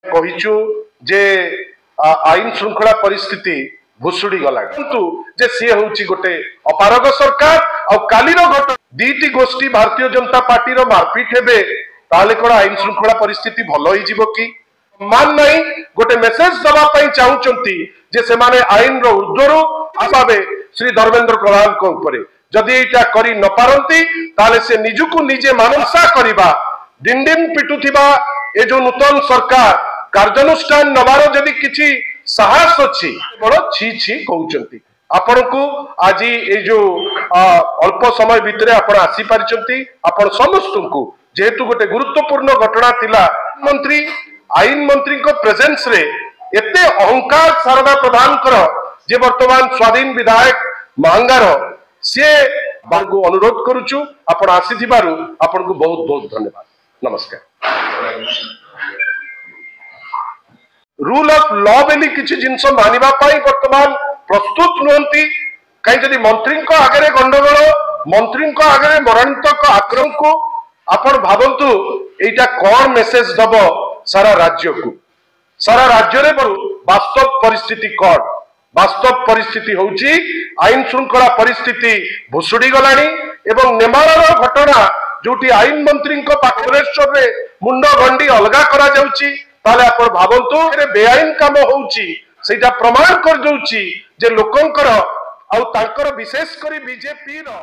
कहिचु जे आईन श्रृंखला परिस्थिति भुसुड़ी गला किंतु जे सी होची गोटे अपारग सरकार आ कालीर घटना दीटी गोष्ठी भारतीय जनता पार्टी रो मारपीट हेबे ताले कोन आईन श्रृंखला परिस्थिति भल होई जिवो की मान नहीं गोटे मेसेज दबा पई चाहउचंती जे से माने आईन रो ऊर्ध्वरु आसाबे श्री धर्मेंद्र प्रधान को ऊपर जदि एटा करी न पारंती ताले से निजुकु निजे मानसा करिबा डिंडिम पिटुथिबा ए जो नूतन सरकार कार्यानुष्ठान नबार जदि किछि साहस अछि बड़ छी छी कहउचंती आपण को आज ए जो अल्प समय भितरे आपण आसी परिचंती आपण समस्त को जेहेतु गोटे गुरुत्वपूर्ण घटना थिला मंत्री आईन मंत्री को प्रेजेंस रे एते अहंकार शारदा प्रधान कर जे वर्तमान स्वाधीन विधायक महंगार से बारगु अनुरोध करूछु आपण आसीथिबारु आपण को बहुत बहुत धन्यवाद नमस्कार। रूल ऑफ लॉ बेली किछि जिंस मानिबा पाई वर्तमान प्रस्तुत नुहंती कहीं जदि मंत्री को आगे गंडगोल मंत्री को आगे मरणांतक आक्रमण को आपण भावंतु एटा कौन मेसेज दब सारा राज्य को सारा राज्य रे वास्तव परिस्थिति कौन वास्तव परिस्थिति होची आईन श्रृंखला परिस्थिति भुसुड़ी गलानी एवं नेमार घटना जोटी आईन मंत्री पाखरेश्वर रे मुंड गंडी अलगा करा जाउची ताले आपण भावंतु बेआईन काम होउची सेटा प्रमाण कर दउची जे लोकंकर आउ तांकर विशेष करी बीजेपी रो